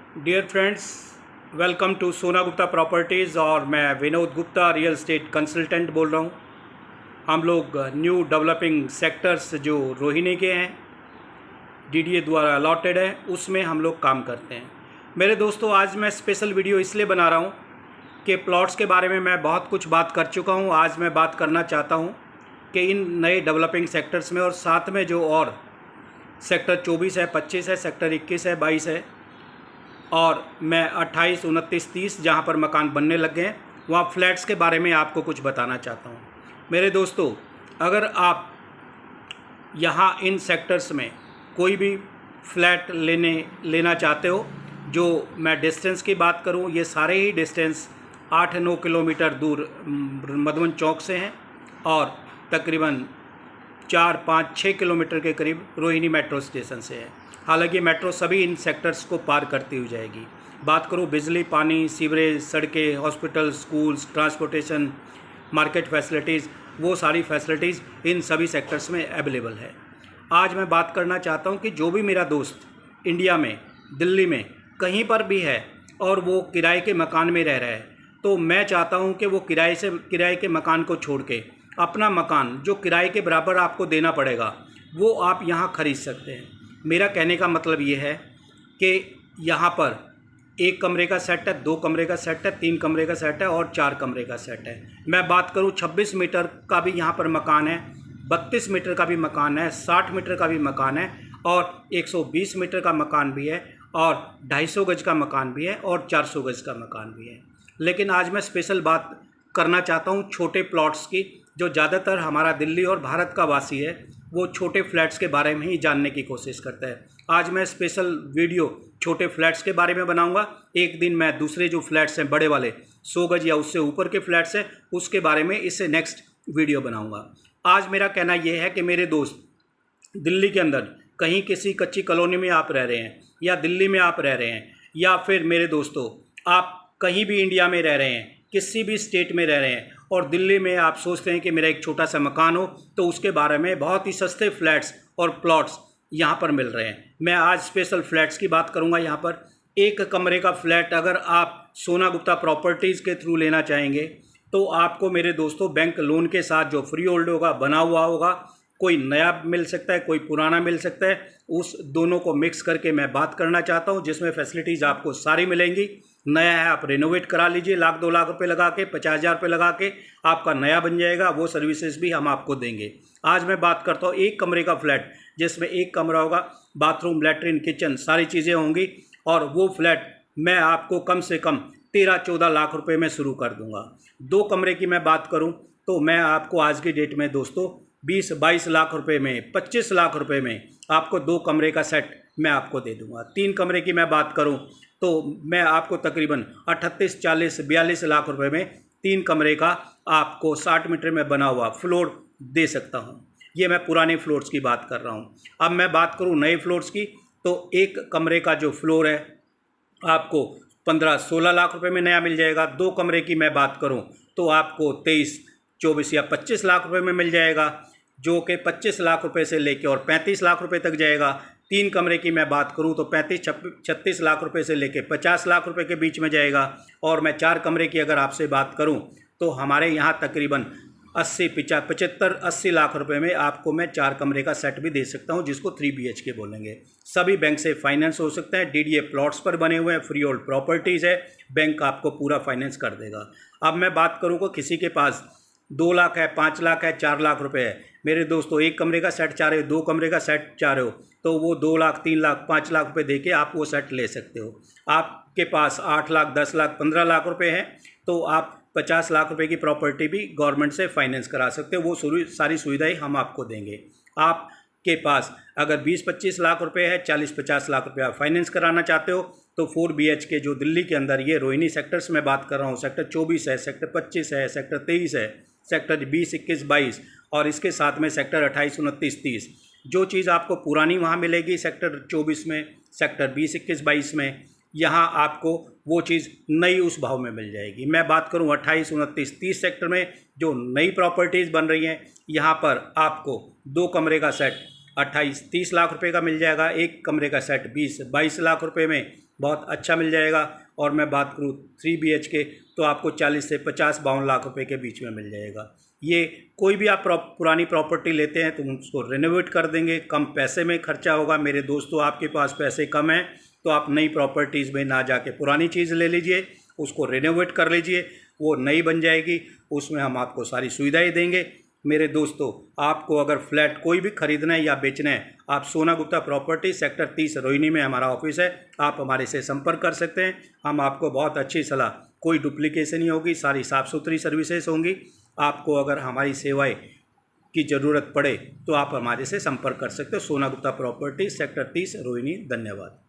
Dear friends, welcome to सोना Gupta properties. और मैं Vinod Gupta real estate consultant बोल रहा हूँ। हम लोग न्यू डेवलपिंग सेक्टर्स जो रोहिणी के हैं, डीडीए द्वारा अलॉटेड है, उसमें हम लोग काम करते हैं। मेरे दोस्तों, आज मैं स्पेशल वीडियो इसलिए बना रहा हूँ कि प्लॉट्स के बारे में मैं बहुत कुछ बात कर चुका हूँ। आज मैं बात करना चाहता हूँ कि इन नए डेवलपिंग सेक्टर्स में और साथ में जो और सेक्टर 24 है, 25 है, सेक्टर 21 है, 22 है और मैं 28, 29, 30 जहाँ पर मकान बनने लग गए हैं, वहाँ फ्लैट्स के बारे में आपको कुछ बताना चाहता हूँ। मेरे दोस्तों, अगर आप यहाँ इन सेक्टर्स में कोई भी फ्लैट लेना चाहते हो, जो मैं डिस्टेंस की बात करूँ, ये सारे ही डिस्टेंस 8-9 किलोमीटर दूर मधुबन चौक से हैं और तकरीबन 4-5-6 किलोमीटर के करीब रोहिणी मेट्रो स्टेशन से है। हालांकि मेट्रो सभी इन सेक्टर्स को पार करती हुई जाएगी। बात करूँ बिजली, पानी, सीवरेज, सड़कें, hospital, schools, transportation, market facilities, वो सारी फैसिलिटीज़ इन सभी सेक्टर्स में अवेलेबल है। आज मैं बात करना चाहता हूँ कि जो भी मेरा दोस्त इंडिया में, दिल्ली में कहीं पर भी है और वो किराए के मकान में रह रहा है, तो मैं चाहता हूँ कि वो किराए के मकान को छोड़ के अपना मकान जो किराए के बराबर आपको देना पड़ेगा, वो आप यहाँ ख़रीद सकते हैं। मेरा कहने का मतलब ये है कि यहाँ पर 1 कमरे का सेट है, 2 कमरे का सेट है, 3 कमरे का सेट है और 4 कमरे का सेट है। मैं बात करूँ 26 मीटर का भी यहाँ पर मकान है, 32 मीटर का भी मकान है, 60 मीटर का भी मकान है और 120 मीटर का मकान भी है और 250 गज का मकान भी है और 400 गज का मकान भी है। लेकिन आज मैं स्पेशल बात करना चाहता हूँ छोटे प्लॉट्स की, जो ज़्यादातर हमारा दिल्ली और भारत का वासी है वो छोटे फ्लैट्स के बारे में ही जानने की कोशिश करता है। आज मैं स्पेशल वीडियो छोटे फ्लैट्स के बारे में बनाऊंगा। एक दिन मैं दूसरे जो फ्लैट्स हैं बड़े वाले 100 गज या उससे ऊपर के फ्लैट्स हैं, उसके बारे में इससे नेक्स्ट वीडियो बनाऊंगा। आज मेरा कहना यह है कि मेरे दोस्त दिल्ली के अंदर कहीं किसी कच्ची कॉलोनी में आप रह रहे हैं या दिल्ली में आप रह रहे हैं, या फिर मेरे दोस्तों आप कहीं भी इंडिया में रह रहे हैं, किसी भी स्टेट में रह रहे हैं और दिल्ली में आप सोचते हैं कि मेरा एक छोटा सा मकान हो, तो उसके बारे में बहुत ही सस्ते फ्लैट्स और प्लॉट्स यहाँ पर मिल रहे हैं। मैं आज स्पेशल फ्लैट्स की बात करूँगा। यहाँ पर 1 कमरे का फ्लैट अगर आप सोना गुप्ता प्रॉपर्टीज़ के थ्रू लेना चाहेंगे तो आपको मेरे दोस्तों बैंक लोन के साथ जो फ्री होल्ड होगा, बना हुआ होगा, कोई नया मिल सकता है, कोई पुराना मिल सकता है, उस दोनों को मिक्स करके मैं बात करना चाहता हूँ, जिसमें फैसिलिटीज़ आपको सारी मिलेंगी। नया है, आप रेनोवेट करा लीजिए, 1-2 लाख रुपए लगा के, 50,000 रुपये लगा के आपका नया बन जाएगा। वो सर्विसेज भी हम आपको देंगे। आज मैं बात करता हूँ 1 कमरे का फ्लैट, जिसमें 1 कमरा होगा, बाथरूम, लैट्रिन, किचन सारी चीज़ें होंगी और वो फ्लैट मैं आपको कम से कम 13-14 लाख रुपये में शुरू कर दूँगा। 2 कमरे की मैं बात करूँ तो मैं आपको आज की डेट में दोस्तों 20-22 लाख रुपए में, 25 लाख रुपए में आपको 2 कमरे का सेट मैं आपको दे दूंगा। 3 कमरे की मैं बात करूं तो मैं आपको तकरीबन 38, 40, 42 लाख रुपए में 3 कमरे का आपको 60 मीटर में बना हुआ फ्लोर दे सकता हूं। ये मैं पुराने फ्लोर्स की बात कर रहा हूं। अब मैं बात करूं नए फ्लोर्स की, तो 1 कमरे का जो फ्लोर है आपको 15-16 लाख रुपए में नया मिल जाएगा। 2 कमरे की मैं बात करूं तो आपको 23, 24 या 25 लाख रुपए में मिल जाएगा, जो कि 25 लाख रुपए से लेके और 35 लाख रुपए तक जाएगा। 3 कमरे की मैं बात करूं तो 35-36 लाख रुपए से लेके 50 लाख रुपए के बीच में जाएगा। और मैं 4 कमरे की अगर आपसे बात करूं तो हमारे यहाँ तकरीबन 75-80 लाख रुपए में आपको मैं 4 कमरे का सेट भी दे सकता हूं, जिसको 3 BHK बोलेंगे। सभी बैंक से फाइनेंस हो सकता है, DDA प्लॉट्स पर बने हुए हैं, फ्री होल्ड प्रॉपर्टीज़ है, बैंक आपको पूरा फाइनेंस कर देगा। अब मैं बात करूँ कि किसी के पास 2 लाख है, 5 लाख है, 4 लाख रुपए है, मेरे दोस्तों 1 कमरे का सेट चाह रहे हो, 2 कमरे का सेट चाह रहे हो, तो वो 2 लाख, 3 लाख, 5 लाख रुपए देके आप वो सेट ले सकते हो। आपके पास 8 लाख, 10 लाख, 15 लाख रुपए हैं तो आप 50 लाख रुपए की प्रॉपर्टी भी गवर्नमेंट से फाइनेंस करा सकते हो। वो सारी सुविधाएं हम आपको देंगे। आपके पास अगर 20-25 लाख रुपए है, 40-50 लाख रुपये आप फाइनेंस कराना चाहते हो तो 4 BHK जो दिल्ली के अंदर ये रोहिणी सेक्टर्स में बात कर रहा हूँ, सेक्टर 24 है, सेक्टर 25 है, सेक्टर 23 है, सेक्टर 20, 21, 22 और इसके साथ में सेक्टर 28, 29, 30, जो चीज़ आपको पुरानी वहाँ मिलेगी सेक्टर 24 में, सेक्टर 20, 21, 22 में, यहाँ आपको वो चीज़ नई उस भाव में मिल जाएगी। मैं बात करूँ 28, 29, 30 सेक्टर में जो नई प्रॉपर्टीज़ बन रही हैं, यहाँ पर आपको 2 कमरे का सेट 28-30 लाख रुपए का मिल जाएगा। एक कमरे का सेट 20-22 लाख रुपए में बहुत अच्छा मिल जाएगा। और मैं बात करूँ 3 BHK तो आपको 40 से 50-52 लाख रुपए के बीच में मिल जाएगा। ये कोई भी आप पुरानी प्रॉपर्टी लेते हैं तो उसको रेनोवेट कर देंगे, कम पैसे में खर्चा होगा। मेरे दोस्तों, आपके पास पैसे कम हैं तो आप नई प्रॉपर्टीज़ में ना जाके पुरानी चीज़ ले लीजिए, उसको रेनोवेट कर लीजिए, वो नई बन जाएगी, उसमें हम आपको सारी सुविधाएं देंगे। मेरे दोस्तों, आपको अगर फ्लैट कोई भी खरीदना है या बेचना है, आप सोना गुप्ता प्रॉपर्टी सेक्टर 30 रोहिणी में हमारा ऑफिस है, आप हमारे से संपर्क कर सकते हैं। हम आपको बहुत अच्छी सलाह, कोई डुप्लीकेशन नहीं होगी, सारी साफ़ सुथरी सर्विसेज होंगी। आपको अगर हमारी सेवाएं की ज़रूरत पड़े तो आप हमारे से संपर्क कर सकते हो। सोना गुप्ता प्रॉपर्टी सेक्टर 30 रोहिणी। धन्यवाद।